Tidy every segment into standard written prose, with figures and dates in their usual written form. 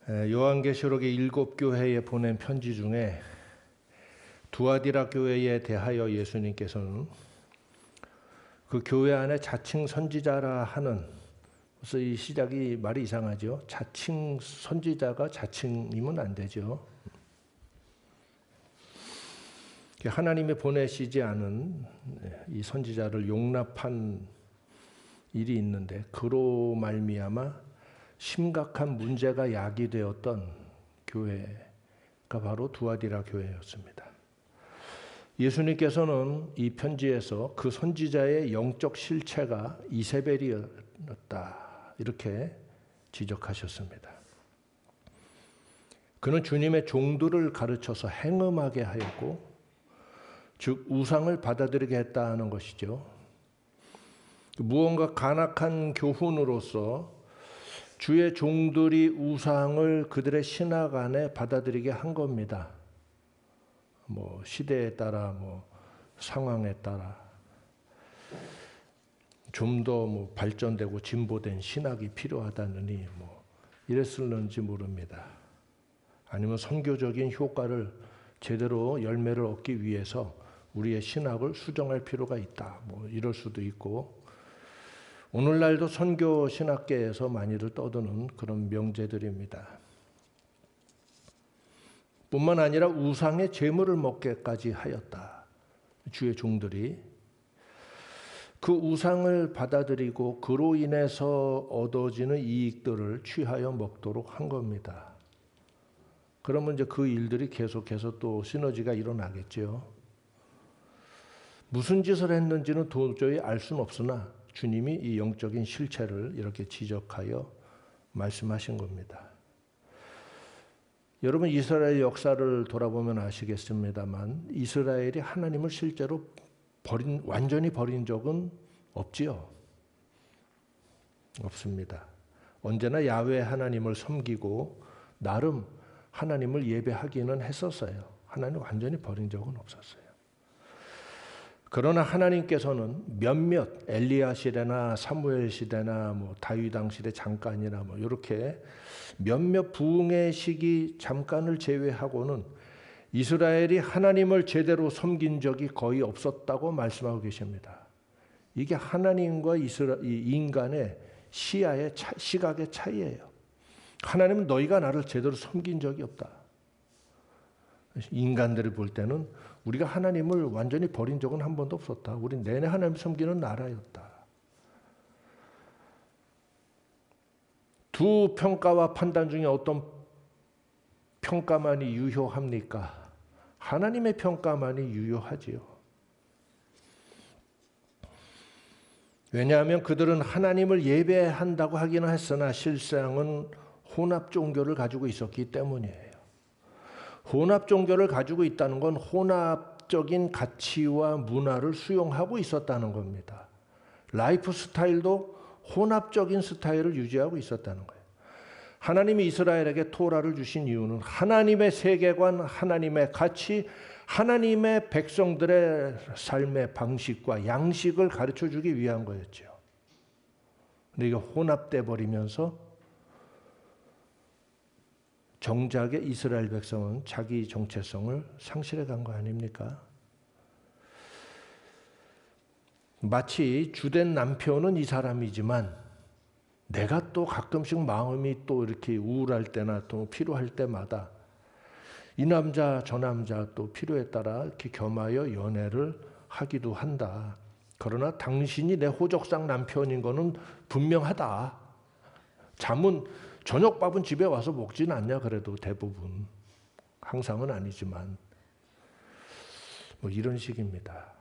요한계시록의 7교회에 보낸 편지 중에 두아디라 교회에 대하여 예수님께서는 그 교회 안에 자칭 선지자라 하는, 그래서 이 시작이 말이 이상하죠. 자칭 선지자가 자칭이면 안 되죠. 하나님이 보내시지 않은 이 선지자를 용납한 일이 있는데, 그로 말미암아 심각한 문제가 야기되었던 교회가 바로 두아디라 교회였습니다. 예수님께서는 이 편지에서 그 선지자의 영적 실체가 이세벨이었다, 이렇게 지적하셨습니다. 그는 주님의 종들을 가르쳐서 행음하게 하였고, 즉 우상을 받아들이게 했다는 것이죠. 무언가 간악한 교훈으로서 주의 종들이 우상을 그들의 신학 안에 받아들이게 한 겁니다. 시대에 따라, 상황에 따라 좀 더 발전되고 진보된 신학이 필요하다느니 이랬을는지 모릅니다. 아니면 선교적인 효과를 제대로 열매를 얻기 위해서 우리의 신학을 수정할 필요가 있다, 이럴 수도 있고, 오늘날도 선교 신학계에서 많이들 떠드는 그런 명제들입니다. 뿐만 아니라 우상의 제물을 먹게까지 하였다. 주의 종들이 그 우상을 받아들이고 그로 인해서 얻어지는 이익들을 취하여 먹도록 한 겁니다. 그러면 이제 그 일들이 계속해서 또 시너지가 일어나겠죠. 무슨 짓을 했는지는 도저히 알 수는 없으나 주님이 이 영적인 실체를 이렇게 지적하여 말씀하신 겁니다. 여러분, 이스라엘 역사를 돌아보면 아시겠습니다만 이스라엘이 하나님을 실제로 완전히 버린 적은 없지요. 없습니다. 언제나 야훼 하나님을 섬기고 나름 하나님을 예배하기는 했었어요. 하나님 완전히 버린 적은 없었어요. 그러나 하나님께서는 몇몇 엘리야 시대나 사무엘 시대나 다윗 왕 시대 잠깐이나 이렇게 몇몇 부흥의 시기 잠깐을 제외하고는 이스라엘이 하나님을 제대로 섬긴 적이 거의 없었다고 말씀하고 계십니다. 이게 하나님과 이 인간의 시각의 차이예요. 하나님은 너희가 나를 제대로 섬긴 적이 없다. 인간들이 볼 때는 우리가 하나님을 완전히 버린 적은 한 번도 없었다. 우린 내내 하나님 섬기는 나라였다. 두 평가와 판단 중에 어떤 평가만이 유효합니까? 하나님의 평가만이 유효하지요. 왜냐하면 그들은 하나님을 예배한다고 하기는 했으나 실상은 혼합 종교를 가지고 있었기 때문이에요. 혼합 종교를 가지고 있다는 건 혼합적인 가치와 문화를 수용하고 있었다는 겁니다. 라이프 스타일도 혼합적인 스타일을 유지하고 있었다는 거예요. 하나님이 이스라엘에게 토라를 주신 이유는 하나님의 세계관, 하나님의 가치, 하나님의 백성들의 삶의 방식과 양식을 가르쳐 주기 위한 거였죠. 근데 이게 혼합돼 버리면서 정작의 이스라엘 백성은 자기 정체성을 상실해 간 거 아닙니까? 마치 주된 남편은 이 사람이지만 내가 또 가끔씩 마음이 또 이렇게 우울할 때나 또 필요할 때마다 이 남자 저 남자 또 필요에 따라 이렇게 겸하여 연애를 하기도 한다. 그러나 당신이 내 호적상 남편인 거는 분명하다. 저녁밥은 집에 와서 먹지는 않냐, 그래도 대부분. 항상은 아니지만. 이런 식입니다.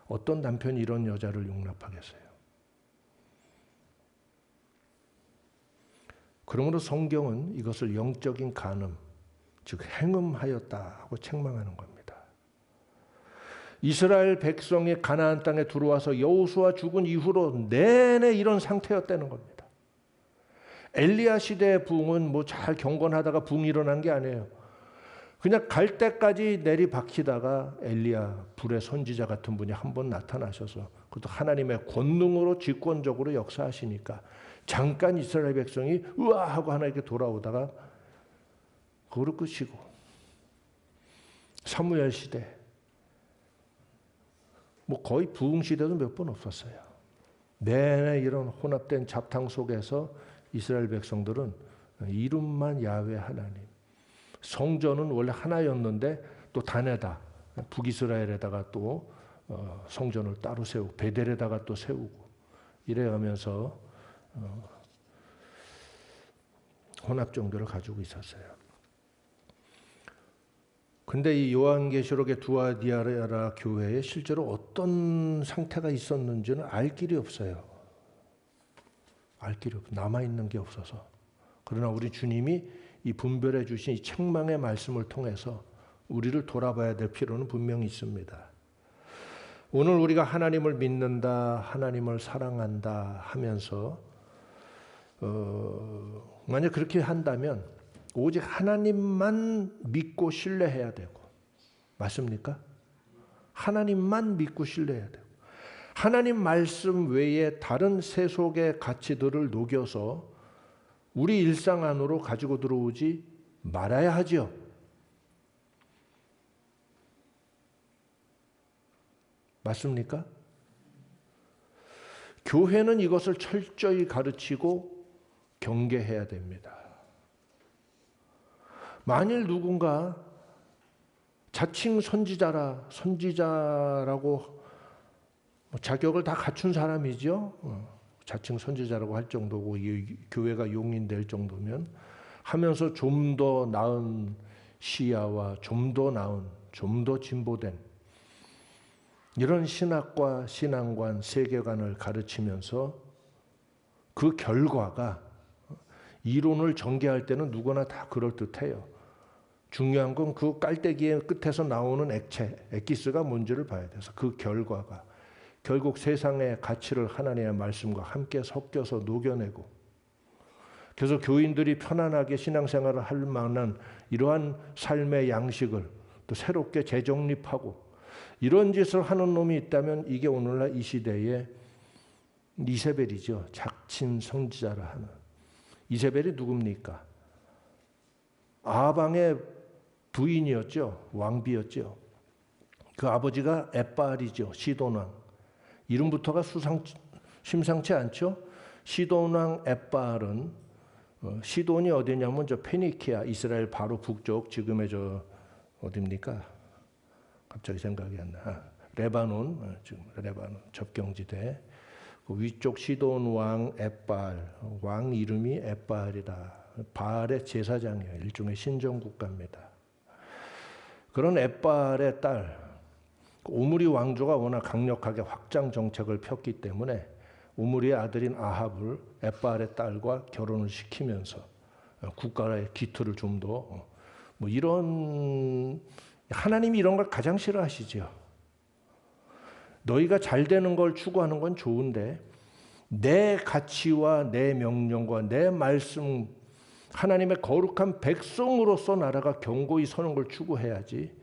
어떤 남편이 이런 여자를 용납하겠어요? 그러므로 성경은 이것을 영적인 간음, 즉 행음하였다고 책망하는 겁니다. 이스라엘 백성이 가나안 땅에 들어와서 여호수아 죽은 이후로 내내 이런 상태였다는 겁니다. 엘리야 시대의 부흥은 잘 경건하다가 부흥이 일어난 게 아니에요. 그냥 갈 때까지 내리박히다가 엘리야, 불의 선지자 같은 분이 한 번 나타나셔서, 그것도 하나님의 권능으로 직권적으로 역사하시니까 잠깐 이스라엘 백성이 우와 하고 하나님께 돌아오다가 그거로 끝이고, 사무엘 시대, 뭐 거의 부흥 시대도 몇 번 없었어요. 내내 이런 혼합된 잡탕 속에서 이스라엘 백성들은 이름만 야훼 하나님, 성전은 원래 하나였는데 또 단에다 북이스라엘에다가 또 성전을 따로 세우고 베델에다가 또 세우고 이래가면서 혼합 종교를 가지고 있었어요. 근데 이 요한계시록의 두아디아라 교회에 실제로 어떤 상태가 있었는지는 알 길이 없어요. 알 길이 없어요. 남아있는 게 없어서. 그러나 우리 주님이 이 분별해 주신 이 책망의 말씀을 통해서 우리를 돌아봐야 될 필요는 분명히 있습니다. 오늘 우리가 하나님을 믿는다, 하나님을 사랑한다 하면서 만약 그렇게 한다면 오직 하나님만 믿고 신뢰해야 되고, 맞습니까? 하나님만 믿고 신뢰해야 되고, 하나님 말씀 외에 다른 세속의 가치들을 녹여서 우리 일상 안으로 가지고 들어오지 말아야 하죠. 맞습니까? 교회는 이것을 철저히 가르치고 경계해야 됩니다. 만일 누군가 자칭 선지자라고 자격을 다 갖춘 사람이죠. 자칭 선지자라고 할 정도고 이 교회가 용인될 정도면 하면서 좀 더 나은 시야와 좀 더 나은, 좀 더 진보된 이런 신학과 신앙관, 세계관을 가르치면서 그 결과가 이론을 전개할 때는 누구나 다 그럴듯해요. 중요한 건 그 깔때기의 끝에서 나오는 액체, 엑기스가 뭔지를 봐야 돼서 그 결과가 결국 세상의 가치를 하나님의 말씀과 함께 섞여서 녹여내고, 그래서 교인들이 편안하게 신앙생활을 할 만한 이러한 삶의 양식을 또 새롭게 재정립하고 이런 짓을 하는 놈이 있다면 이게 오늘날 이 시대의 이세벨이죠. 자칭 선지자라 하는. 이세벨이 누굽니까? 아방의 부인이었죠. 왕비였죠. 그 아버지가 엣바알이죠. 시돈왕. 이름부터가 심상치 않죠. 시돈왕 엣바알은 시돈이 어디냐면 저 페니키아, 이스라엘 바로 북쪽, 지금의 저 어디입니까? 갑자기 생각이 안 나. 레바논, 지금 레바논 접경지대. 그 위쪽 시돈 왕 엣바알, 왕 이름이 엣바알이다. 바알의 제사장이에요. 일종의 신정 국가입니다. 그런 엣바알의 딸, 오므리 왕조가 워낙 강력하게 확장 정책을 폈기 때문에 오므리의 아들인 아합을 엣바알의 딸과 결혼을 시키면서 국가의 기틀을 좀 더 뭐 이런, 하나님이 이런 걸 가장 싫어하시죠. 너희가 잘 되는 걸 추구하는 건 좋은데 내 가치와 내 명령과 내 말씀, 하나님의 거룩한 백성으로서 나라가 견고히 서는 걸 추구해야지,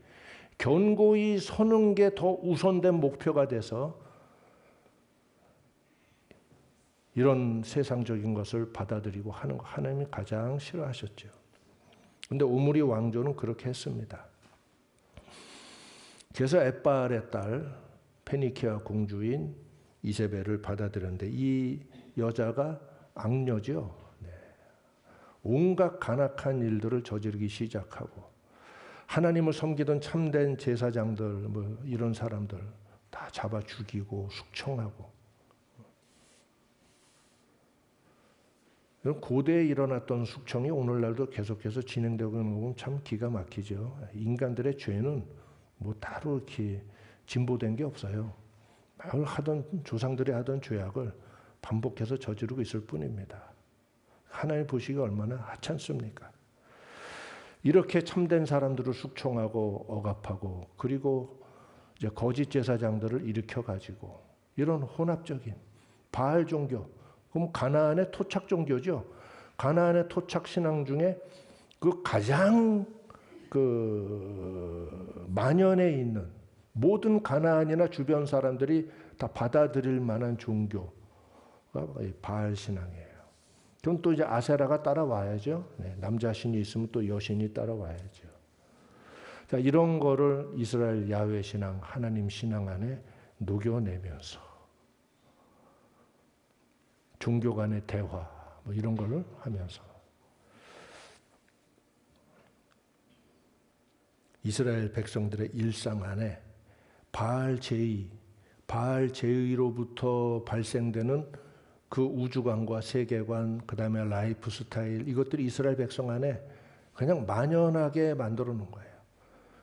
견고히 서는 게 더 우선된 목표가 돼서 이런 세상적인 것을 받아들이고 하는 거 하나님이 가장 싫어하셨죠. 그런데 오므리 왕조는 그렇게 했습니다. 그래서 엣바알의 딸 페니키아 공주인 이세벨을 받아들였는데 이 여자가 악녀죠. 네. 온갖 간악한 일들을 저지르기 시작하고 하나님을 섬기던 참된 제사장들, 뭐 이런 사람들 다 잡아 죽이고 숙청하고. 고대에 일어났던 숙청이 오늘날도 계속해서 진행되고 있는 거 보면 참 기가 막히죠. 인간들의 죄는 뭐 따로 이렇게 진보된 게 없어요. 늘 하던 조상들이 하던 죄악을 반복해서 저지르고 있을 뿐입니다. 하나님 보시기가 얼마나 하찮습니까? 이렇게 참된 사람들을 숙청하고 억압하고 그리고 이제 거짓 제사장들을 일으켜 가지고 이런 혼합적인 바알 종교, 그럼 가나안의 토착 종교죠. 가나안의 토착 신앙 중에 그 가장 그 만연해 있는 모든 가나안이나 주변 사람들이 다 받아들일 만한 종교가 바알 신앙이에요. 그럼 또 이제 아세라가 따라와야죠. 네, 남자신이 있으면 또 여신이 따라와야죠. 자, 이런 거를 이스라엘 야훼 신앙, 하나님 신앙 안에 녹여내면서 종교 간의 대화 뭐 이런 걸 하면서 이스라엘 백성들의 일상 안에 바알 제의로부터 발생되는 그 우주관과 세계관, 그 다음에 라이프 스타일, 이것들이 이스라엘 백성 안에 그냥 만연하게 만들어 놓은 거예요.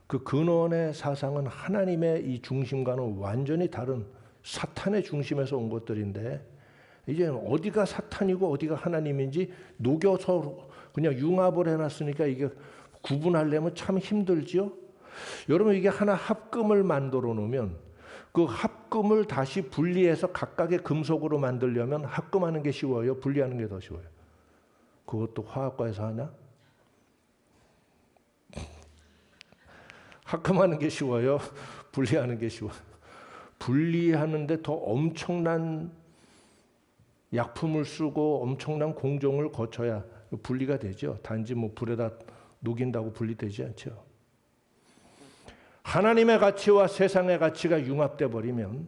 그 근원의 사상은 하나님의 이 중심과는 완전히 다른 사탄의 중심에서 온 것들인데, 이제 어디가 사탄이고 어디가 하나님인지 녹여서 그냥 융합을 해놨으니까 이게 구분하려면 참 힘들지요. 여러분, 이게 하나 합금을 만들어 놓으면 그 합금을 다시 분리해서 각각의 금속으로 만들려면 합금하는 게 쉬워요? 분리하는 게 더 쉬워요? 그것도 화학과에서 하나? 합금하는 게 쉬워요? 분리하는 게 쉬워요? 분리하는데 더 엄청난 약품을 쓰고 엄청난 공정을 거쳐야 분리가 되죠. 단지 뭐 불에다 녹인다고 분리되지 않죠. 하나님의 가치와 세상의 가치가 융합돼 버리면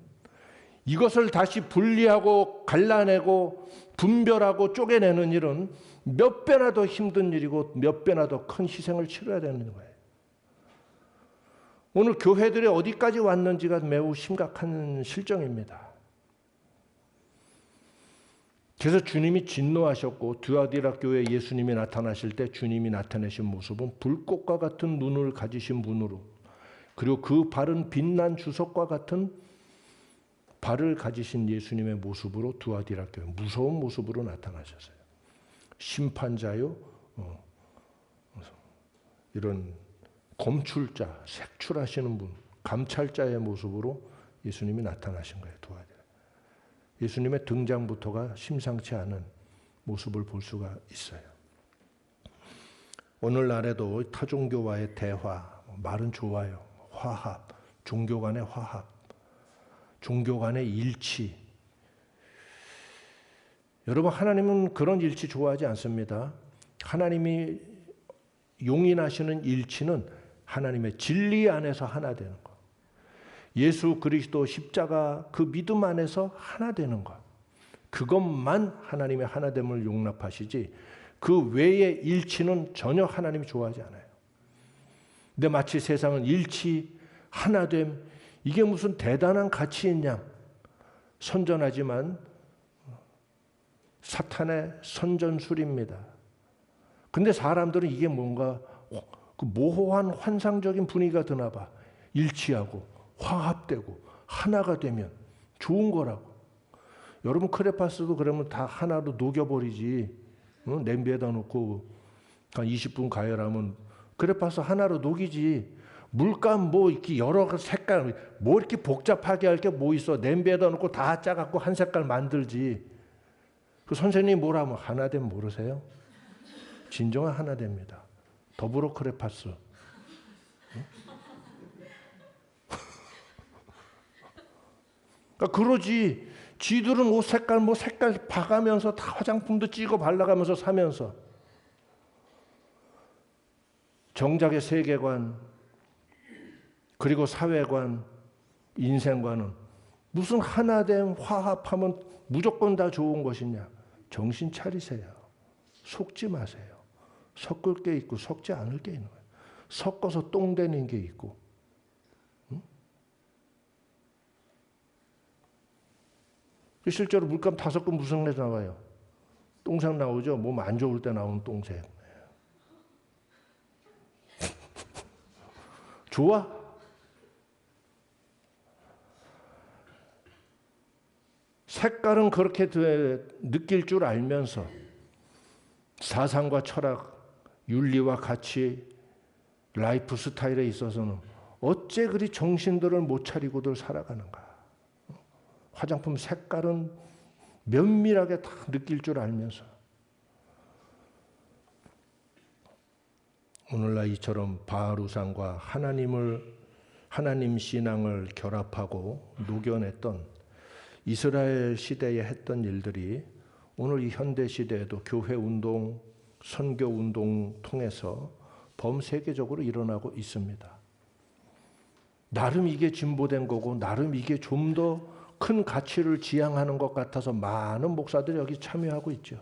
이것을 다시 분리하고 갈라내고 분별하고 쪼개내는 일은 몇 배나 더 힘든 일이고 몇 배나 더 큰 희생을 치러야 되는 거예요. 오늘 교회들이 어디까지 왔는지가 매우 심각한 실정입니다. 그래서 주님이 진노하셨고 드아디라 교회에 예수님이 나타나실 때 주님이 나타내신 모습은 불꽃과 같은 눈을 가지신 분으로, 그리고 그 발은 빛난 주석과 같은 발을 가지신 예수님의 모습으로 드아디라 교회 무서운 모습으로 나타나셨어요. 심판자요, 이런 검출자, 색출하시는 분, 감찰자의 모습으로 예수님이 나타나신 거예요. 드아디라. 예수님의 등장부터가 심상치 않은 모습을 볼 수가 있어요. 오늘날에도 타종교와의 대화, 말은 좋아요. 화합, 종교 간의 화합, 종교 간의 일치. 여러분, 하나님은 그런 일치 좋아하지 않습니다. 하나님이 용인하시는 일치는 하나님의 진리 안에서 하나 되는 것. 예수 그리스도 십자가 그 믿음 안에서 하나 되는 것. 그것만 하나님의 하나됨을 용납하시지 그 외의 일치는 전혀 하나님이 좋아하지 않아요. 근데 마치 세상은 일치, 하나됨, 이게 무슨 대단한 가치인 양 선전하지만 사탄의 선전술입니다. 근데 사람들은 이게 뭔가 그 모호한 환상적인 분위기가 드나 봐. 일치하고 화합되고 하나가 되면 좋은 거라고. 여러분, 크레파스도 그러면 다 하나로 녹여버리지. 냄비에다 놓고 한 20분 가열하면 크레파스 하나로 녹이지. 물감 뭐 이렇게 여러 색깔 뭐 이렇게 복잡하게 할 게 뭐 있어. 냄비에다 놓고 다 짜갖고 한 색깔 만들지. 그 선생님이 뭐라면 하나됨 모르세요? 진정한 하나됨입니다. 더불어 크레파스. 그러니까 그러지. 지들은 옷 색깔 뭐 색깔 봐가면서 다 화장품도 찍어 발라가면서 사면서 정작의 세계관 그리고 사회관 인생관은 무슨 하나됨 화합하면 무조건 다 좋은 것이냐. 정신 차리세요. 속지 마세요. 섞을 게 있고 섞지 않을 게 있는 거예요. 섞어서 똥 되는 게 있고. 실제로 물감 다 섞으면 무슨 내 나와요? 똥색 나오죠? 몸 안 좋을 때 나오는 똥색. 좋아? 색깔은 그렇게 느낄 줄 알면서 사상과 철학, 윤리와 가치, 라이프 스타일에 있어서는 어째 그리 정신들을 못 차리고들 살아가는가. 화장품 색깔은 면밀하게 다 느낄 줄 알면서 오늘날 이처럼 바알 우상과 하나님 신앙을 결합하고 녹여냈던 이스라엘 시대에 했던 일들이 오늘 이 현대 시대에도 교회 운동, 선교 운동 통해서 범세계적으로 일어나고 있습니다. 나름 이게 진보된 거고 나름 이게 좀 더 큰 가치를 지향하는 것 같아서 많은 목사들이 여기 참여하고 있죠.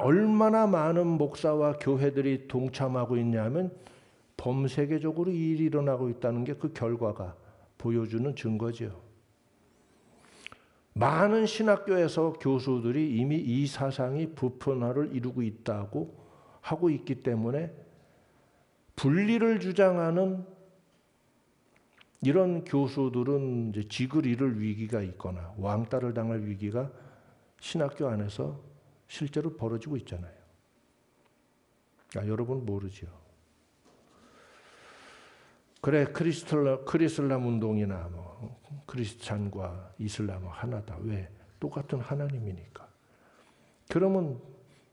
얼마나 많은 목사와 교회들이 동참하고 있냐면 범세계적으로 일이 일어나고 있다는 게 그 결과가 보여주는 증거지요. 많은 신학교에서 교수들이 이미 이 사상이 보편화를 이루고 있다고 하고 있기 때문에 분리를 주장하는 이런 교수들은 이제 직을 잃을 위기가 있거나 왕따를 당할 위기가 신학교 안에서 실제로 벌어지고 있잖아요. 여러분 모르죠. 그래 크리슬람 운동이나 뭐 크리스찬과 이슬람은 하나다. 왜? 똑같은 하나님이니까. 그러면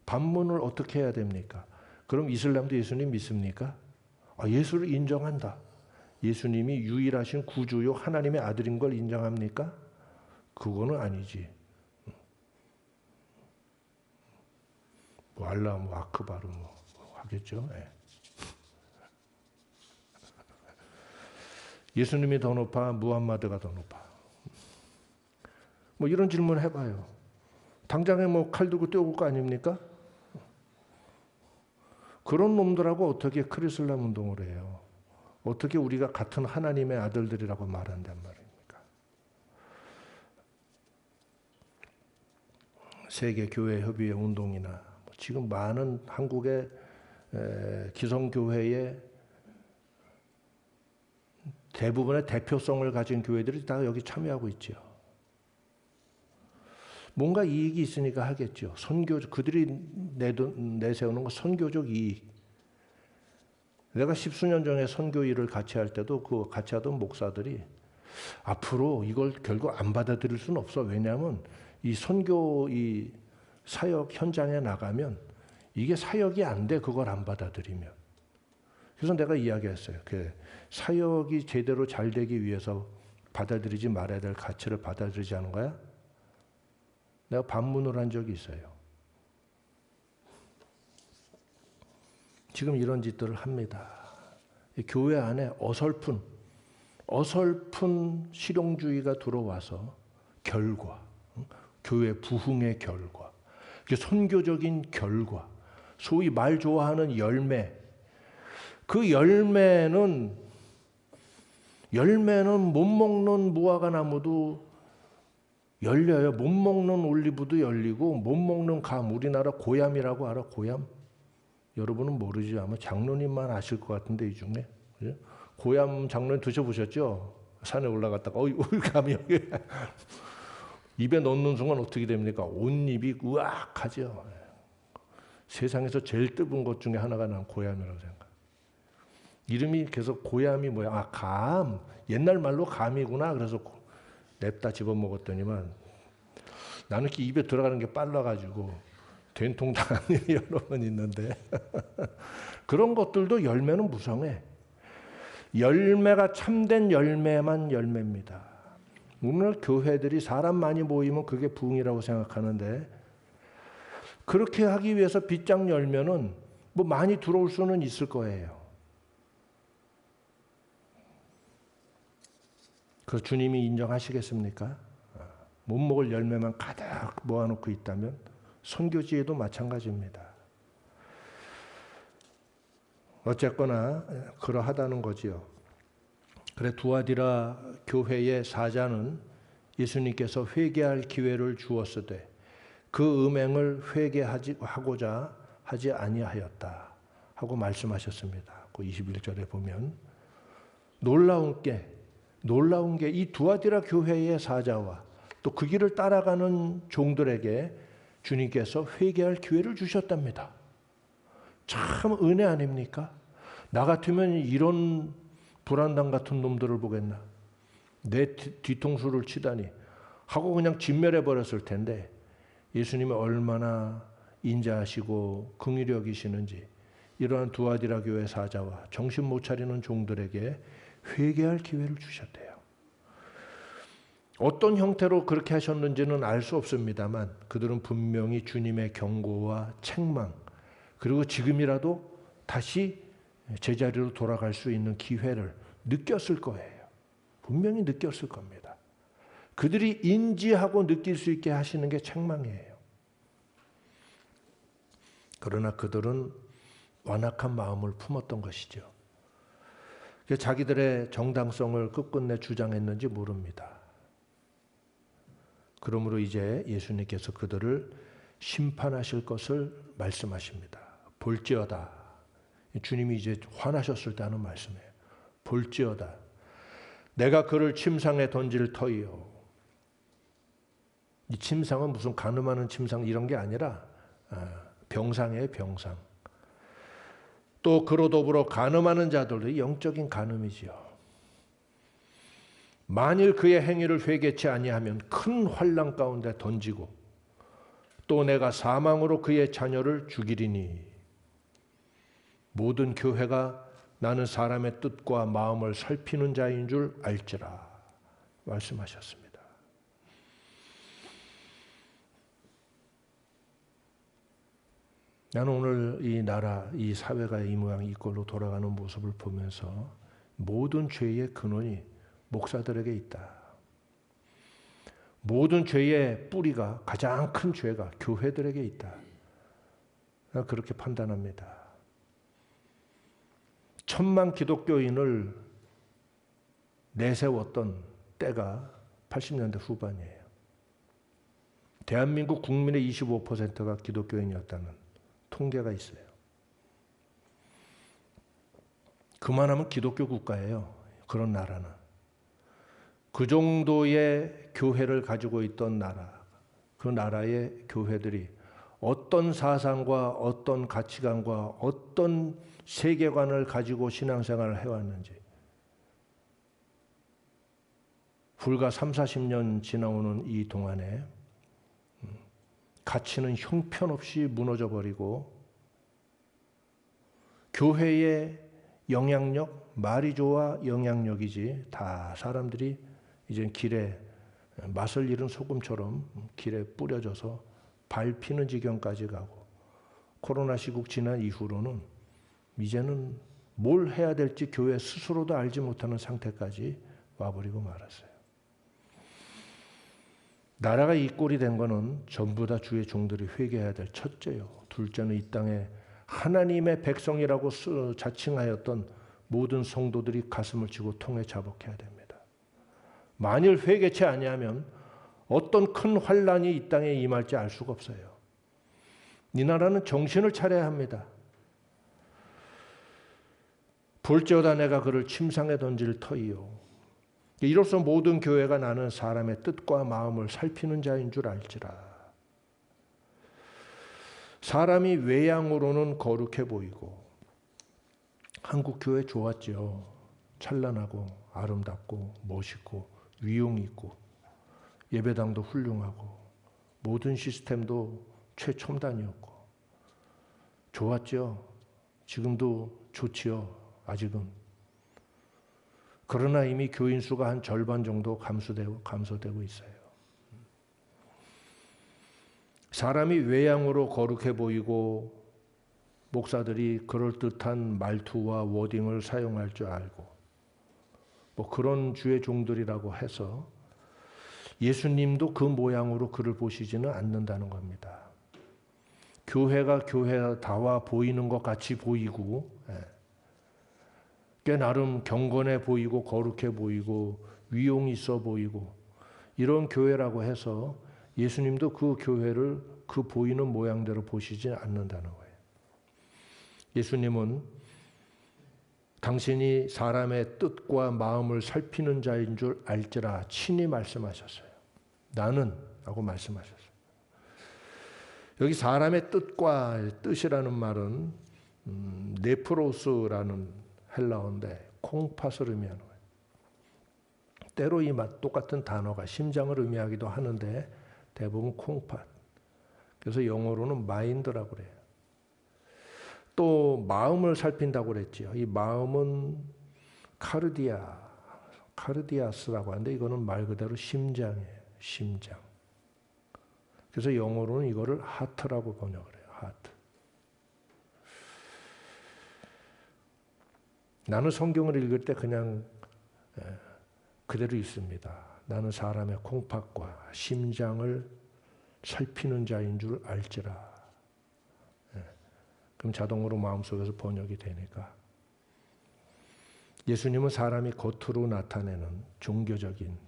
반문을 어떻게 해야 됩니까? 그럼 이슬람도 예수님 믿습니까? 예수를 인정한다. 예수님이 유일하신 구주요 하나님의 아들인 걸 인정합니까? 그거는 아니지. 알라 아크바르 하겠죠. 네. 예수님이 더 높아? 무함마드가 더 높아? 이런 질문 해봐요. 당장에 칼 들고 뛰어올 거 아닙니까? 그런 놈들하고 어떻게 크리슬람 운동을 해요? 어떻게 우리가 같은 하나님의 아들들이라고 말한단 말입니까? 세계교회협의회 운동이나 지금 많은 한국의 기성교회의 대부분의 대표성을 가진 교회들이 다 여기 참여하고 있죠. 뭔가 이익이 있으니까 하겠죠. 그들이 내세우는 건 선교적 이익. 내가 10수년 전에 선교 일을 같이 할 때도 그 같이 하던 목사들이 앞으로 이걸 결국 안 받아들일 수는 없어. 왜냐하면 이 선교 이 사역 현장에 나가면 이게 사역이 안 돼. 그걸 안 받아들이면. 그래서 내가 이야기했어요. 사역이 제대로 잘 되기 위해서 받아들이지 말아야 될 가치를 받아들이지 않은 거야? 내가 반문을 한 적이 있어요. 지금 이런 짓들을 합니다. 교회 안에 어설픈 실용주의가 들어와서 결과, 교회 부흥의 결과, 선교적인 결과, 소위 말 좋아하는 열매, 그 열매는 못 먹는 무화과 나무도 열려요. 못 먹는 올리브도 열리고 못 먹는 감, 우리나라 고얌이라고 알아? 고얌? 여러분은 모르지. 아마 장로님만 아실 것 같은데 이 중에. 그죠? 고얌 장로님 드셔보셨죠? 산에 올라갔다가 감이 여기 입에 넣는 순간 어떻게 됩니까? 온 입이 우악하죠. 세상에서 제일 뜯은 것 중에 하나가 난 고얌이라고 생각. 이름이 계속 고얌이 뭐야? 감. 옛날 말로 감이구나. 그래서 냅다 집어먹었더니만 나는 이렇게 입에 들어가는 게 빨라가지고 된통당한 일이 여러 번 있는데 그런 것들도 열매는 무성해. 열매가 참된 열매만 열매입니다. 오늘 교회들이 사람 많이 모이면 그게 부흥이라고 생각하는데 그렇게 하기 위해서 빗장 열면은 많이 들어올 수는 있을 거예요. 그 주님이 인정하시겠습니까? 못 먹을 열매만 가득 모아놓고 있다면 선교지에도 마찬가지입니다. 어쨌거나 그러하다는 거지요. 그래 두아디라 교회의 사자는 예수님께서 회개할 기회를 주었으되 그 음행을 회개하고자 하지 아니하였다 하고 말씀하셨습니다. 그 21절에 보면 놀라운 게 이 두아디라 교회의 사자와 또 그 길을 따라가는 종들에게 주님께서 회개할 기회를 주셨답니다. 참 은혜 아닙니까? 나 같으면 이런 불안당 같은 놈들을 보겠나? 내 뒤통수를 치다니 하고 그냥 진멸해 버렸을 텐데 예수님이 얼마나 인자하시고 긍휼히 여기시는지 이러한 두아디라 교회 사자와 정신 못 차리는 종들에게 회개할 기회를 주셨대요. 어떤 형태로 그렇게 하셨는지는 알 수 없습니다만 그들은 분명히 주님의 경고와 책망, 그리고 지금이라도 다시 제자리로 돌아갈 수 있는 기회를 느꼈을 거예요. 분명히 느꼈을 겁니다. 그들이 인지하고 느낄 수 있게 하시는 게 책망이에요. 그러나 그들은 완악한 마음을 품었던 것이죠. 자기들의 정당성을 끝끝내 주장했는지 모릅니다. 그러므로 이제 예수님께서 그들을 심판하실 것을 말씀하십니다. 볼지어다. 주님이 이제 화나셨을 때 하는 말씀이에요. 볼지어다. 내가 그를 침상에 던질 터이요. 이 침상은 무슨 가늠하는 침상 이런 게 아니라 병상이에요, 병상. 또 그로 더불어 간음하는 자들도 영적인 간음이지요. 만일 그의 행위를 회개치 아니하면 큰 환난 가운데 던지고 또 내가 사망으로 그의 자녀를 죽이리니 모든 교회가 나는 사람의 뜻과 마음을 살피는 자인 줄 알지라 말씀하셨습니다. 나는 오늘 이 나라, 이 사회가 이 모양 이 꼴로 돌아가는 모습을 보면서 모든 죄의 근원이 목사들에게 있다. 모든 죄의 뿌리가, 가장 큰 죄가 교회들에게 있다. 나는 그렇게 판단합니다. 1000만 기독교인을 내세웠던 때가 80년대 후반이에요. 대한민국 국민의 25%가 기독교인이었다는 통계가 있어요. 그만하면 기독교 국가예요. 그런 나라는. 그 정도의 교회를 가지고 있던 나라, 그 나라의 교회들이 어떤 사상과 어떤 가치관과 어떤 세계관을 가지고 신앙생활을 해왔는지 불과 30-40년 지나오는 이 동안에 가치는 형편없이 무너져버리고 교회의 영향력, 말이 좋아 영향력이지 다 사람들이 이제 길에 맛을 잃은 소금처럼 길에 뿌려져서 밟히는 지경까지 가고 코로나 시국 지난 이후로는 이제는 뭘 해야 될지 교회 스스로도 알지 못하는 상태까지 와버리고 말았어요. 나라가 이 꼴이 된 거는 전부 다 주의 종들이 회개해야 될 첫째요. 둘째는 이 땅에 하나님의 백성이라고 자칭하였던 모든 성도들이 가슴을 치고 통에 자복해야 됩니다. 만일 회개치 아니하면 어떤 큰 환난이 이 땅에 임할지 알 수가 없어요. 이 나라는 정신을 차려야 합니다. 볼지어다 내가 그를 침상에 던질 터이요. 이로써 모든 교회가 나는 사람의 뜻과 마음을 살피는 자인 줄 알지라. 사람이 외양으로는 거룩해 보이고 한국 교회 좋았죠. 찬란하고 아름답고 멋있고 위용이 있고 예배당도 훌륭하고 모든 시스템도 최첨단이었고 좋았죠. 지금도 좋지요. 아직은. 그러나 이미 교인 수가 한 절반 정도 감소되고 있어요. 사람이 외양으로 거룩해 보이고 목사들이 그럴듯한 말투와 워딩을 사용할 줄 알고 뭐 그런 주의 종들이라고 해서 예수님도 그 모양으로 그를 보시지는 않는다는 겁니다. 교회가 교회다워 보이는 것 같이 보이고 꽤 나름 경건해 보이고 거룩해 보이고 위용이 있어 보이고 이런 교회라고 해서 예수님도 그 교회를 그 보이는 모양대로 보시지 않는다는 거예요. 예수님은 당신이 사람의 뜻과 마음을 살피는 자인 줄 알지라 친히 말씀하셨어요. 나는 라고 말씀하셨어요. 여기 사람의 뜻이라는 말은 네프로스라는 헬라어인데 콩팥을 의미하는 거예요. 때로 이 똑같은 단어가 심장을 의미하기도 하는데 대부분 콩팥. 그래서 영어로는 마인드라고 그래요. 또 마음을 살핀다고 그랬지요. 이 마음은 카르디아스라고 하는데 이거는 말 그대로 심장이에요. 심장. 그래서 영어로는 이거를 하트라고 번역을 해요. 하트. 나는 성경을 읽을 때 그냥 그대로 있습니다. 나는 사람의 콩팥과 심장을 살피는 자인 줄 알지라. 그럼 자동으로 마음속에서 번역이 되니까. 예수님은 사람이 겉으로 나타내는 종교적인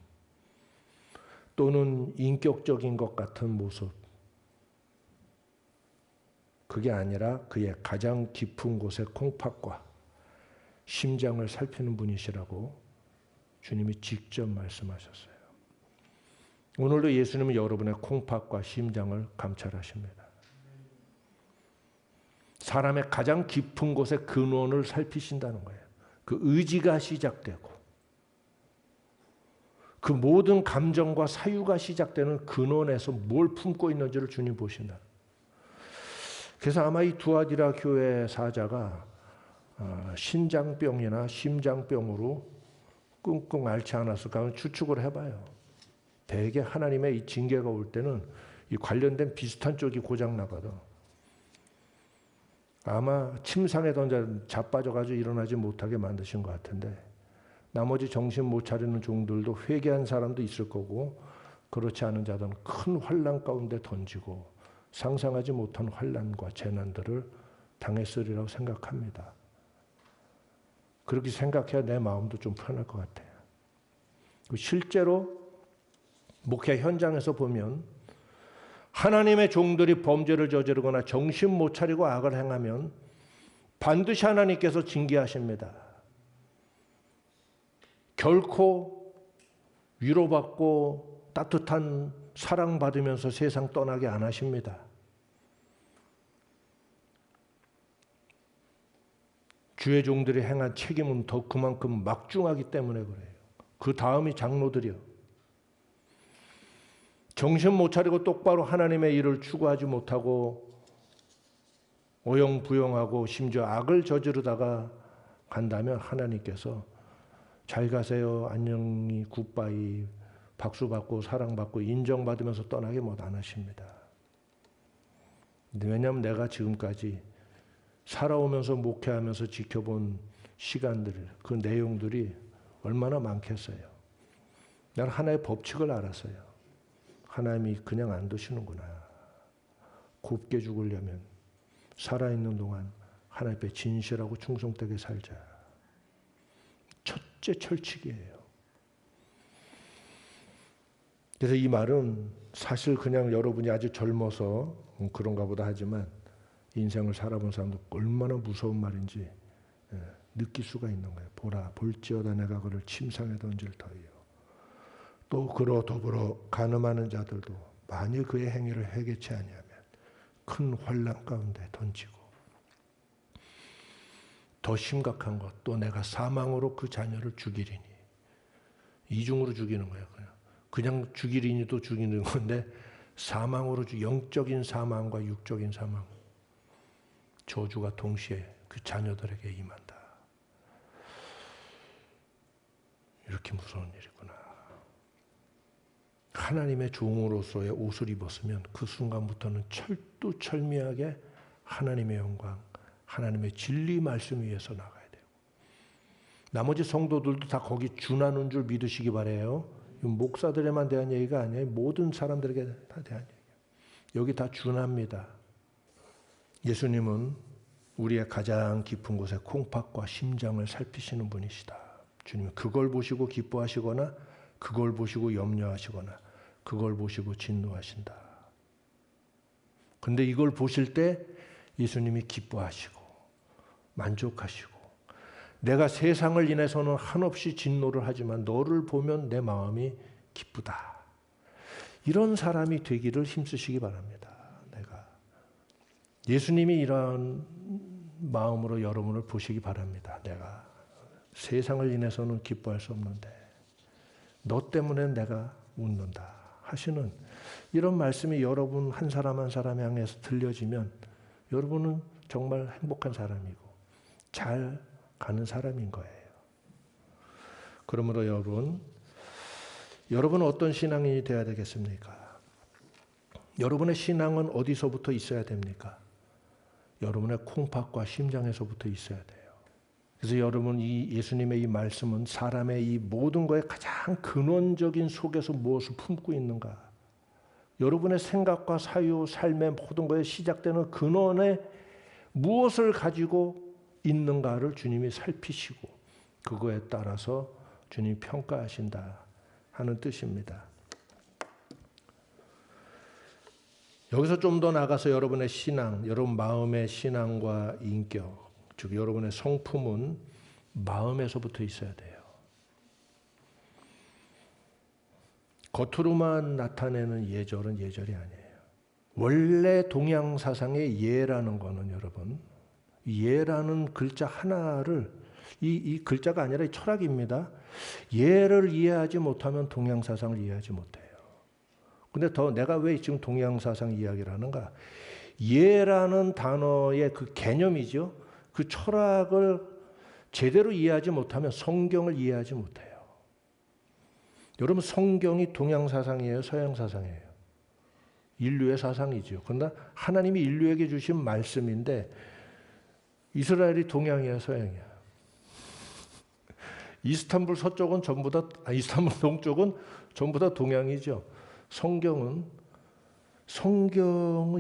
또는 인격적인 것 같은 모습, 그게 아니라 그의 가장 깊은 곳의 콩팥과 심장을 살피는 분이시라고 주님이 직접 말씀하셨어요. 오늘도 예수님은 여러분의 콩팥과 심장을 감찰하십니다. 사람의 가장 깊은 곳의 근원을 살피신다는 거예요. 그 의지가 시작되고 그 모든 감정과 사유가 시작되는 근원에서 뭘 품고 있는지를 주님 보신다. 그래서 아마 이 두아디라 교회 사자가 신장병이나 심장병으로 끙끙 앓지 않았을까 추측을 해봐요. 대개 하나님의 이 징계가 올 때는 이 관련된 비슷한 쪽이 고장 나거든. 아마 침상에 던져 자빠져가지고 일어나지 못하게 만드신 것 같은데 나머지 정신 못 차리는 종들도 회개한 사람도 있을 거고 그렇지 않은 자들은 큰 환난 가운데 던지고 상상하지 못한 환난과 재난들을 당했으리라고 생각합니다. 그렇게 생각해야 내 마음도 좀 편할 것 같아요. 실제로 목회 현장에서 보면 하나님의 종들이 범죄를 저지르거나 정신 못 차리고 악을 행하면 반드시 하나님께서 징계하십니다. 결코 위로받고 따뜻한 사랑받으면서 세상 떠나게 안 하십니다. 주의 종들이 행한 책임은 더 그만큼 막중하기 때문에 그래요. 그 다음이 장로들이요. 정신 못 차리고 똑바로 하나님의 일을 추구하지 못하고 오영부영하고 심지어 악을 저지르다가 간다면 하나님께서 잘 가세요, 안녕히 굿바이, 박수받고 사랑받고 인정받으면서 떠나게 못 안 하십니다. 왜냐하면 내가 지금까지 살아오면서 목회하면서 지켜본 시간들, 그 내용들이 얼마나 많겠어요. 나는 하나의 법칙을 알았어요. 하나님이 그냥 안 두시는구나. 곱게 죽으려면 살아있는 동안 하나님 앞에 진실하고 충성되게 살자. 첫째 철칙이에요. 그래서 이 말은 사실 그냥 여러분이 아주 젊어서 그런가 보다 하지만 인생을 살아본 사람도 얼마나 무서운 말인지 느낄 수가 있는 거예요. 보라, 볼지어다 내가 그를 침상에 던질 터이요. 또 그로 더불어 간음하는 자들도 만일 그의 행위를 해결치 아니하면 큰 환난 가운데 던지고 더 심각한 것 또 내가 사망으로 그 자녀를 죽이리니 이중으로 죽이는 거예요. 그냥 죽이리니도 죽이는 건데 사망으로 영적인 사망과 육적인 사망 저주가 동시에 그 자녀들에게 임한다. 이렇게 무서운 일이구나. 하나님의 종으로서의 옷을 입었으면 그 순간부터는 철두철미하게 하나님의 영광, 하나님의 진리 말씀 위에서 나가야 돼요. 나머지 성도들도 다 거기 준하는 줄 믿으시기 바라요. 목사들에만 대한 얘기가 아니에요. 모든 사람들에게 다 대한 얘기예요. 여기 다 준합니다. 예수님은 우리의 가장 깊은 곳에 콩팥과 심장을 살피시는 분이시다. 주님은 그걸 보시고 기뻐하시거나 그걸 보시고 염려하시거나 그걸 보시고 진노하신다. 근데 이걸 보실 때 예수님이 기뻐하시고 만족하시고 내가 세상을 인해서는 한없이 진노를 하지만 너를 보면 내 마음이 기쁘다. 이런 사람이 되기를 힘쓰시기 바랍니다. 내가 예수님이 이런 마음으로 여러분을 보시기 바랍니다. 내가 세상을 인해서는 기뻐할 수 없는데 너 때문에 내가 웃는다 하시는 이런 말씀이 여러분 한 사람 한 사람 향해서 들려지면 여러분은 정말 행복한 사람이고 잘 가는 사람인 거예요. 그러므로 여러분은 어떤 신앙인이 되어야 되겠습니까? 여러분의 신앙은 어디서부터 있어야 됩니까? 여러분의 콩팥과 심장에서부터 있어야 돼요. 그래서 여러분, 이 예수님의 이 말씀은 사람의 이 모든 것의 가장 근원적인 속에서 무엇을 품고 있는가? 여러분의 생각과 사유, 삶의 모든 것에 시작되는 근원에 무엇을 가지고 있는가를 주님이 살피시고 그거에 따라서 주님이 평가하신다 하는 뜻입니다. 여기서 좀 더 나가서 여러분의 신앙, 여러분 마음의 신앙과 인격, 즉 여러분의 성품은 마음에서부터 있어야 돼요. 겉으로만 나타내는 예절은 예절이 아니에요. 원래 동양 사상의 예라는 거는 여러분, 예라는 글자 하나를 이 글자가 아니라 철학입니다. 예를 이해하지 못하면 동양 사상을 이해하지 못해요. 근데 더 내가 왜 지금 동양 사상 이야기를 하는가? 예라는 단어의 그 개념이죠. 그 철학을 제대로 이해하지 못하면 성경을 이해하지 못해요. 여러분, 성경이 동양 사상이에요, 서양 사상이에요? 인류의 사상이죠. 그러나 하나님이 인류에게 주신 말씀인데 이스라엘이 동양이야, 서양이야? 이스탄불 서쪽은 전부 다, 이스탄불 동쪽은 전부 다 동양이죠. 성경은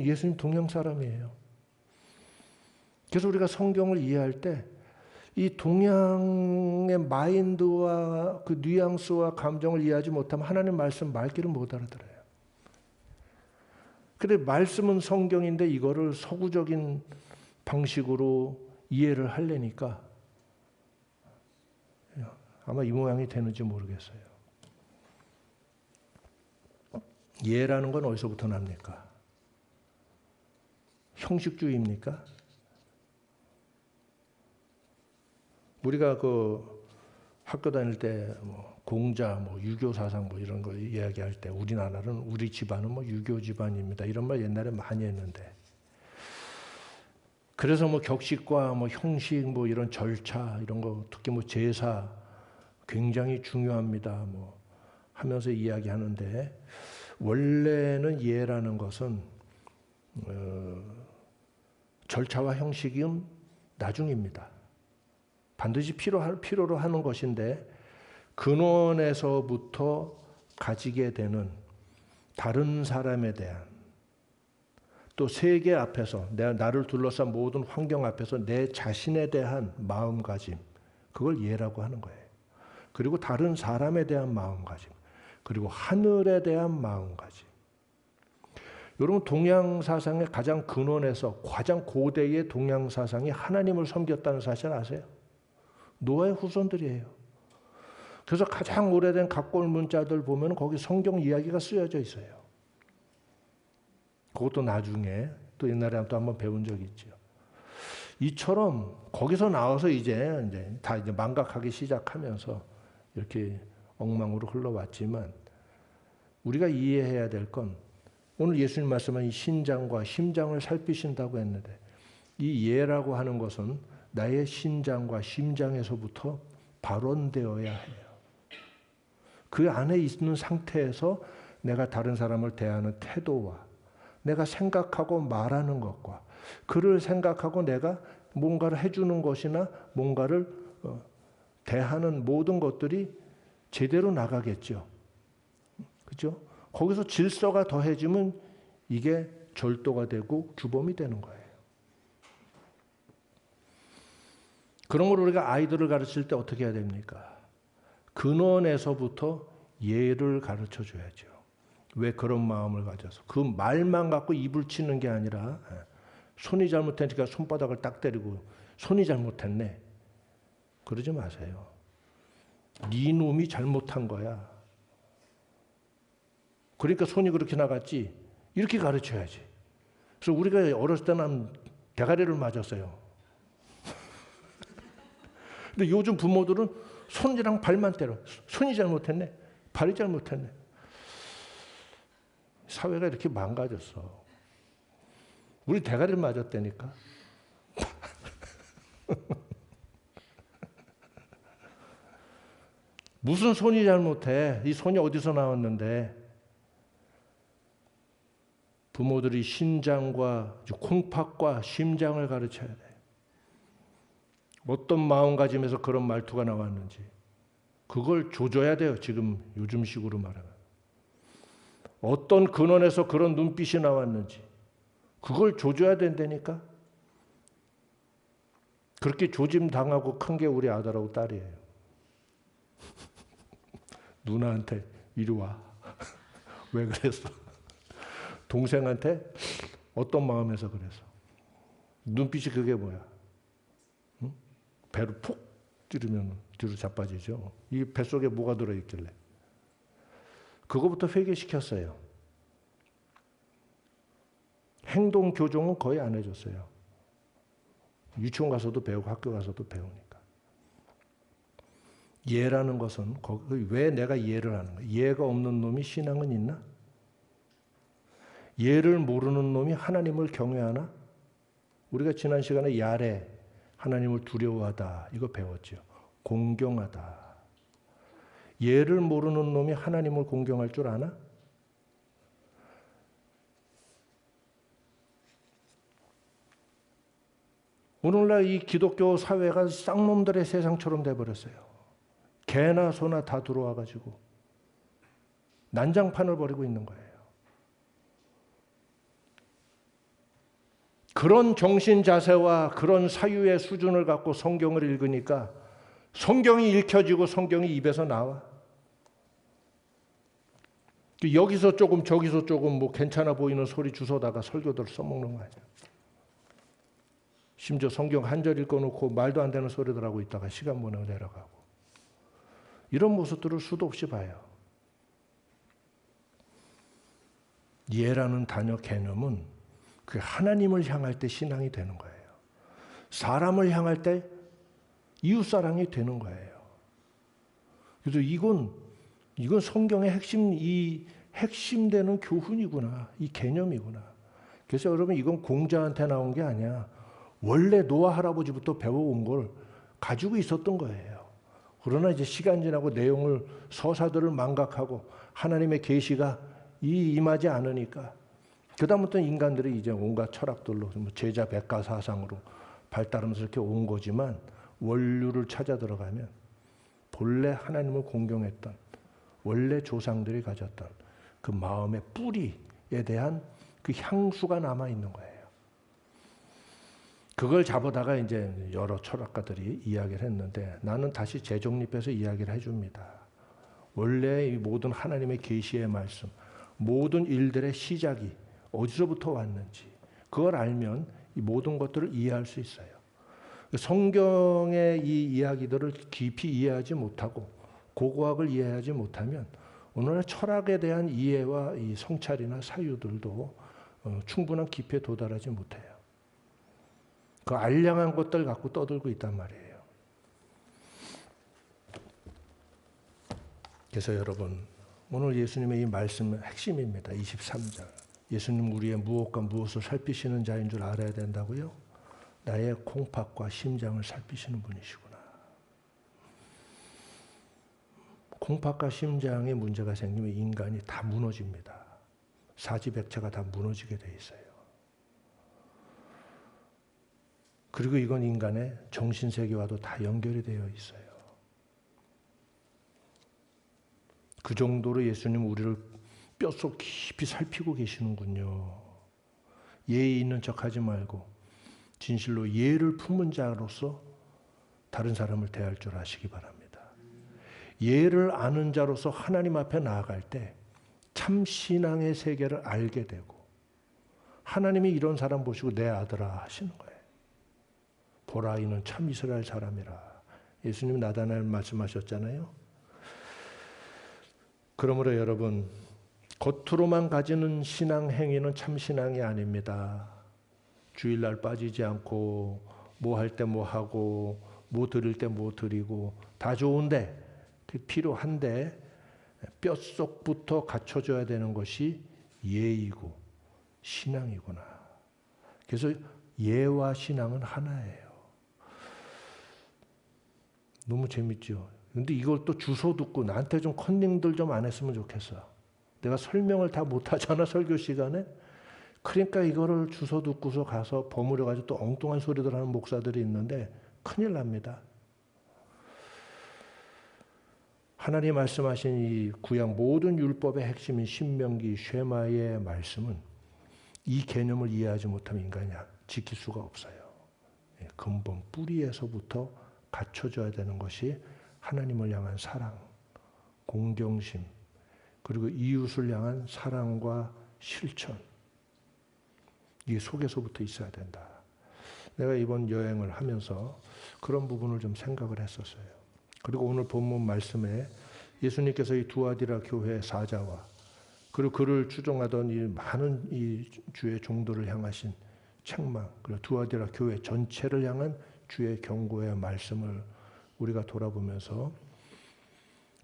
예수님 동양 사람이에요. 그래서 우리가 성경을 이해할 때 이 동양의 마인드와 그 뉘앙스와 감정을 이해하지 못하면 하나님 말씀 말귀를 못 알아들어요. 근데 말씀은 성경인데 이거를 서구적인 방식으로 이해를 하려니까 아마 이 모양이 되는지 모르겠어요. 예라는 건 어디서부터 납니까? 형식주의입니까? 우리가 그 학교 다닐 때 뭐 공자, 뭐 유교 사상 뭐 이런 거 이야기할 때 우리나라는 우리 집안은 뭐 유교 집안입니다. 이런 말 옛날에 많이 했는데 그래서 뭐 격식과 뭐 형식 뭐 이런 절차 이런 거 특히 뭐 제사 굉장히 중요합니다. 뭐 하면서 이야기하는데 원래는 예라는 것은 절차와 형식은 나중입니다. 반드시 필요로 하는 것인데 근원에서부터 가지게 되는 다른 사람에 대한 또 세계 앞에서 나를 둘러싼 모든 환경 앞에서 내 자신에 대한 마음가짐 그걸 예라고 하는 거예요. 그리고 다른 사람에 대한 마음가짐 그리고 하늘에 대한 마음가짐. 여러분 동양 사상의 가장 근원에서 가장 고대의 동양 사상이 하나님을 섬겼다는 사실 아세요? 노아의 후손들이에요. 그래서 가장 오래된 각골 문자들 보면 거기 성경 이야기가 쓰여져 있어요. 그것도 나중에 또 옛날에 또 한번 배운 적이 있죠. 이처럼 거기서 나와서 이제 다 이제 망각하기 시작하면서 이렇게 엉망으로 흘러왔지만 우리가 이해해야 될 건 오늘 예수님 말씀한 이 신장과 심장을 살피신다고 했는데 이 예라고 하는 것은 나의 신장과 심장에서부터 발원되어야 해요. 그 안에 있는 상태에서 내가 다른 사람을 대하는 태도와 내가 생각하고 말하는 것과 그를 생각하고 내가 뭔가를 해주는 것이나 뭔가를 대하는 모든 것들이 제대로 나가겠죠. 그렇죠? 거기서 질서가 더해지면 이게 절도가 되고 규범이 되는 거예요. 그러므로 우리가 아이들을 가르칠 때 어떻게 해야 됩니까? 근원에서부터 예를 가르쳐 줘야죠. 왜 그런 마음을 가져서 그 말만 갖고 입을 치는 게 아니라 손이 잘못했으니까 손바닥을 딱 때리고 손이 잘못했네. 그러지 마세요. 네 놈이 잘못한 거야. 그러니까 손이 그렇게 나갔지. 이렇게 가르쳐야지. 그래서 우리가 어렸을 때는 대가리를 맞았어요. 근데 요즘 부모들은 손이랑 발만 때려. 손이 잘못했네. 발이 잘못했네. 사회가 이렇게 망가졌어. 우리 대가리를 맞았다니까. 무슨 손이 잘못해? 이 손이 어디서 나왔는데? 부모들이 신장과 콩팥과 심장을 가르쳐야 돼. 어떤 마음가짐에서 그런 말투가 나왔는지 그걸 조져야 돼요. 지금 요즘식으로 말하면. 어떤 근원에서 그런 눈빛이 나왔는지 그걸 조져야 된다니까. 그렇게 조짐 당하고 큰 게 우리 아들하고 딸이에요. 누나한테 이리 와. 왜 그랬어? 동생한테 어떤 마음에서 그래서. 눈빛이 그게 뭐야? 응? 배로 푹 찌르면 뒤로 자빠지죠. 이 뱃속에 뭐가 들어있길래. 그거부터 회개시켰어요. 행동 교정은 거의 안 해줬어요. 유치원 가서도 배우고 학교 가서도 배우니까. 예라는 것은 왜 내가 예를 하는 거야? 예가 없는 놈이 신앙은 있나? 예를 모르는 놈이 하나님을 경외하나? 우리가 지난 시간에 야레, 하나님을 두려워하다 이거 배웠죠. 공경하다. 예를 모르는 놈이 하나님을 공경할 줄 아나? 오늘날 이 기독교 사회가 쌍놈들의 세상처럼 돼버렸어요. 개나 소나 다 들어와가지고 난장판을 벌이고 있는 거예요. 그런 정신 자세와 그런 사유의 수준을 갖고 성경을 읽으니까 성경이 읽혀지고 성경이 입에서 나와. 여기서 조금 저기서 조금 뭐 괜찮아 보이는 소리 주워다가 설교들 써먹는 거 아니야. 심지어 성경 한 절 읽어놓고 말도 안 되는 소리들 하고 있다가 시간 보내고 내려가고. 이런 모습들을 수도 없이 봐요. 예라는 단어 개념은 그 하나님을 향할 때 신앙이 되는 거예요. 사람을 향할 때 이웃사랑이 되는 거예요. 그래서 이건 성경의 핵심되는 교훈이구나. 이 개념이구나. 그래서 여러분 이건 공자한테 나온 게 아니야. 원래 노아 할아버지부터 배워온 걸 가지고 있었던 거예요. 그러나 이제 시간 지나고 내용을 서사들을 망각하고 하나님의 계시가 임하지 않으니까 그다음부터 인간들이 이제 온갖 철학들로 제자 백가 사상으로 발달하면서 이렇게 온 거지만 원류를 찾아 들어가면 본래 하나님을 공경했던 원래 조상들이 가졌던 그 마음의 뿌리에 대한 그 향수가 남아 있는 거예요. 그걸 잡아다가 이제 여러 철학가들이 이야기를 했는데 나는 다시 재정립해서 이야기를 해줍니다. 원래 이 모든 하나님의 계시의 말씀, 모든 일들의 시작이 어디서부터 왔는지 그걸 알면 이 모든 것들을 이해할 수 있어요. 성경의 이 이야기들을 깊이 이해하지 못하고 고고학을 이해하지 못하면 오늘날 철학에 대한 이해와 이 성찰이나 사유들도 충분한 깊이에 도달하지 못해요. 그 알량한 것들 갖고 떠들고 있단 말이에요. 그래서 여러분 오늘 예수님의 이 말씀은 핵심입니다. 23절. 예수님 우리의 무엇과 무엇을 살피시는 자인 줄 알아야 된다고요? 나의 콩팥과 심장을 살피시는 분이시구나. 콩팥과 심장에 문제가 생기면 인간이 다 무너집니다. 사지백체가 다 무너지게 돼 있어요. 그리고 이건 인간의 정신세계와도 다 연결이 되어 있어요. 그 정도로 예수님 우리를 뼛속 깊이 살피고 계시는군요. 예의 있는 척하지 말고 진실로 예를 품은 자로서 다른 사람을 대할 줄 아시기 바랍니다. 예를 아는 자로서 하나님 앞에 나아갈 때 참 신앙의 세계를 알게 되고 하나님이 이런 사람 보시고 내 아들아 하시는 거예요. 보라 이는 참 이스라엘 사람이라. 예수님 나다나엘 말씀하셨잖아요. 그러므로 여러분 겉으로만 가지는 신앙 행위는 참 신앙이 아닙니다. 주일날 빠지지 않고 뭐 할 때 뭐 하고 뭐 드릴 때 뭐 드리고 다 좋은데 필요한데 뼛속부터 갖춰져야 되는 것이 예이고 신앙이구나. 그래서 예와 신앙은 하나예요. 너무 재밌죠? 근데 이걸 또 주소 듣고 나한테 좀 컨닝들 좀 안 했으면 좋겠어. 내가 설명을 다 못하잖아, 설교 시간에. 그러니까 이거를 주소 듣고서 가서 버무려가지고 또 엉뚱한 소리들 하는 목사들이 있는데 큰일 납니다. 하나님 말씀하신 이 구약 모든 율법의 핵심인 신명기 쉐마의 말씀은 이 개념을 이해하지 못하면 인간이 지킬 수가 없어요. 근본 뿌리에서부터 갖춰져야 되는 것이 하나님을 향한 사랑, 공경심, 그리고 이웃을 향한 사랑과 실천. 이게 속에서부터 있어야 된다. 내가 이번 여행을 하면서 그런 부분을 좀 생각을 했었어요. 그리고 오늘 본문 말씀에 예수님께서 이 두아디라 교회 사자와 그리고 그를 추종하던 이 많은 이 주의 종들을 향하신 책망, 그리고 두아디라 교회 전체를 향한 주의 경고의 말씀을 우리가 돌아보면서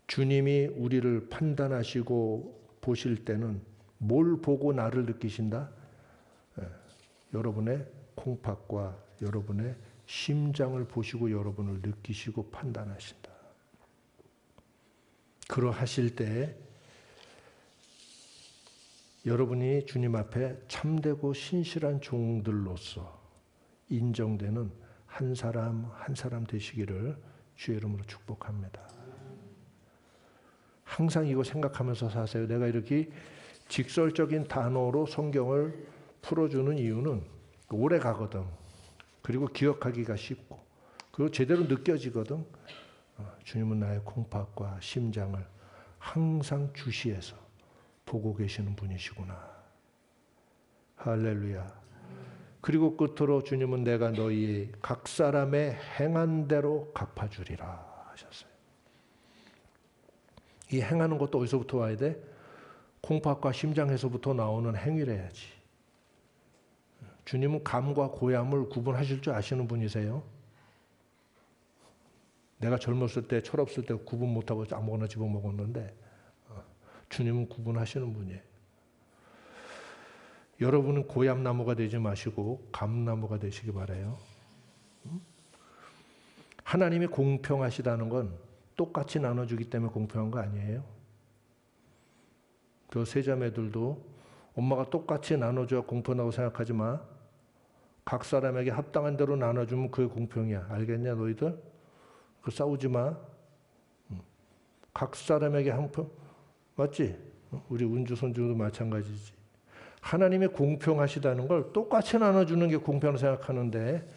주님이 우리를 판단하시고 보실 때는 뭘 보고 나를 느끼신다? 여러분의 콩팥과 여러분의 심장을 보시고 여러분을 느끼시고 판단하신다. 그러하실 때 여러분이 주님 앞에 참되고 신실한 종들로서 인정되는 한 사람 한 사람 되시기를 주의 이름으로 축복합니다. 항상 이거 생각하면서 사세요. 내가 이렇게 직설적인 단어로 성경을 풀어주는 이유는 오래 가거든. 그리고 기억하기가 쉽고 그리고 제대로 느껴지거든. 주님은 나의 콩팥과 심장을 항상 주시해서 보고 계시는 분이시구나. 할렐루야. 그리고 끝으로 주님은 내가 너희 각 사람의 행한 대로 갚아주리라 하셨어요. 이 행하는 것도 어디서부터 와야 돼? 콩팥과 심장에서부터 나오는 행위래야지. 주님은 감과 고얌을 구분하실 줄 아시는 분이세요? 내가 젊었을 때, 철없을 때 구분 못하고 아무거나 집어먹었는데 주님은 구분하시는 분이에요. 여러분은 고얌나무가 되지 마시고 감나무가 되시기 바라요. 하나님이 공평하시다는 건 똑같이 나눠주기 때문에 공평한 거 아니에요. 그 세자매들도 엄마가 똑같이 나눠줘야 공평하다고 생각하지 마. 각 사람에게 합당한 대로 나눠주면 그게 공평이야. 알겠냐 너희들? 그 싸우지 마. 각 사람에게 한평 맞지? 우리 운주 손주도 마찬가지지. 하나님이 공평하시다는 걸 똑같이 나눠주는 게 공평하다고 생각하는데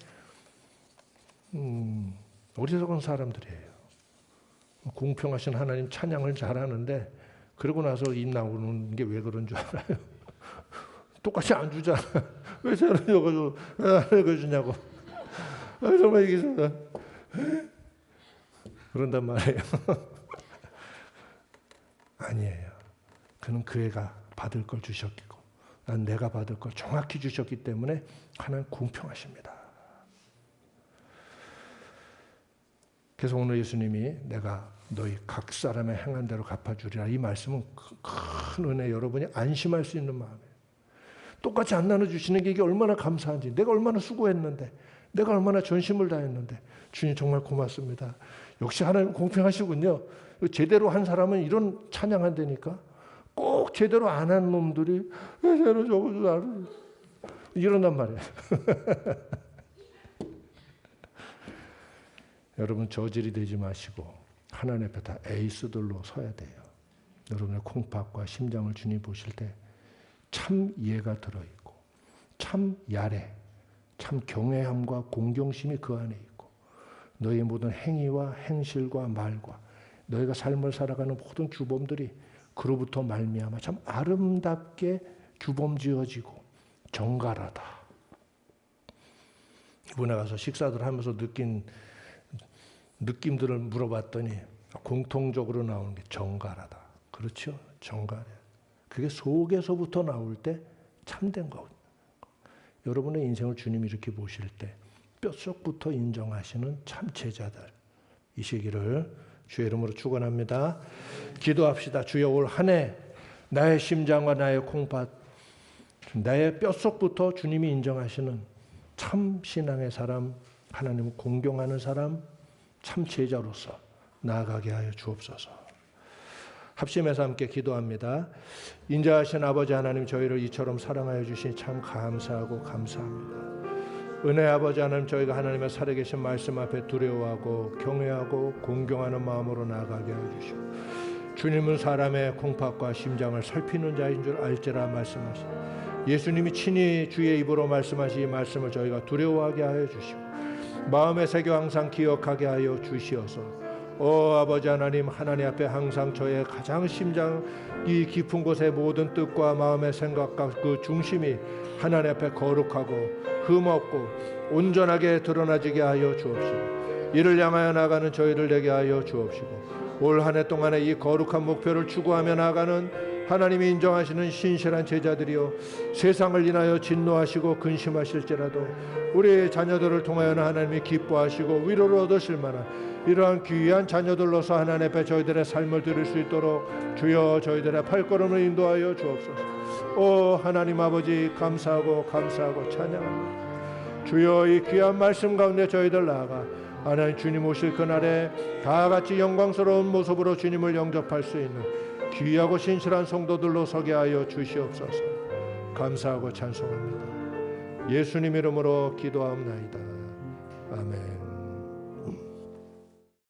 어리석은 사람들이에요. 공평하신 하나님 찬양을 잘하는데 그러고 나서 입 나오는 게 왜 그런 줄 알아요? 똑같이 안 주잖아. 왜 저런 거 주냐고. 정말 이게 그런단 말이에요. 아니에요. 그는 그 애가 받을 걸 주셨고 난 내가 받을 걸 정확히 주셨기 때문에 하나님 공평하십니다. 그래서 오늘 예수님이 내가 너희 각 사람의 행한 대로 갚아주리라 이 말씀은 큰 은혜, 여러분이 안심할 수 있는 마음이에요. 똑같이 안 나눠주시는 게 이게 얼마나 감사한지, 내가 얼마나 수고했는데, 내가 얼마나 전심을 다했는데 주님 정말 고맙습니다. 역시 하나님 공평하시군요. 제대로 한 사람은 이런 찬양한다니까. 꼭 제대로 안 한 놈들이 왜 제대로 저거 나를 이런단 말이에요. 여러분 저질이 되지 마시고 하나님 앞에 다 에이스들로 서야 돼요. 여러분의 콩팥과 심장을 주님 보실 때 참 이해가 들어있고 참 야래, 참 경외함과 공경심이 그 안에 있고 너의 모든 행위와 행실과 말과 너희가 삶을 살아가는 모든 규범들이 그로부터 말미암아 참 아름답게 규범지어지고 정갈하다. 이번에 가서 식사들 하면서 느낀 느낌들을 물어봤더니 공통적으로 나오는 게 정갈하다. 그렇죠? 정갈해. 그게 속에서부터 나올 때 참된 거거든요. 여러분의 인생을 주님이 이렇게 보실 때 뼛속부터 인정하시는 참 제자들이시기를 주의 이름으로 축원합니다. 기도합시다. 주여 올 한 해 나의 심장과 나의 콩팥, 나의 뼛속부터 주님이 인정하시는 참 신앙의 사람, 하나님을 공경하는 사람, 참 제자로서 나아가게 하여 주옵소서. 합심해서 함께 기도합니다. 인자하신 아버지 하나님, 저희를 이처럼 사랑하여 주시니 참 감사하고 감사합니다. 은혜 아버지 하나님, 저희가 하나님의 살아계신 말씀 앞에 두려워하고 경외하고 공경하는 마음으로 나아가게 하여 주시고, 주님은 사람의 콩팥과 심장을 살피는 자인 줄 알지라 말씀하시고, 예수님이 친히 주의 입으로 말씀하신 이 말씀을 저희가 두려워하게 하여 주시고 마음에 새겨 항상 기억하게 하여 주시어서, 아버지 하나님, 하나님 앞에 항상 저의 가장 심장 이 깊은 곳의 모든 뜻과 마음의 생각과 그 중심이 하나님 앞에 거룩하고 흠없고 온전하게 드러나지게 하여 주옵시고, 이를 향하여 나가는 저희를 되게 하여 주옵시고, 올 한 해 동안에 이 거룩한 목표를 추구하며 나가는 하나님이 인정하시는 신실한 제자들이여, 세상을 인하여 진노하시고 근심하실지라도 우리 자녀들을 통하여는 하나님이 기뻐하시고 위로를 얻으실 만한 이러한 귀한 자녀들로서 하나님 앞에 저희들의 삶을 드릴 수 있도록 주여 저희들의 발걸음을 인도하여 주옵소서. 하나님 아버지, 감사하고 찬양합니다. 주여, 이 귀한 말씀 가운데 저희들 나아가 하나님 주님 오실 그날에 다 같이 영광스러운 모습으로 주님을 영접할 수 있는 귀하고 신실한 성도들로 서게 하여 주시옵소서. 감사하고 찬송합니다. 예수님 이름으로 기도하옵나이다. 아멘.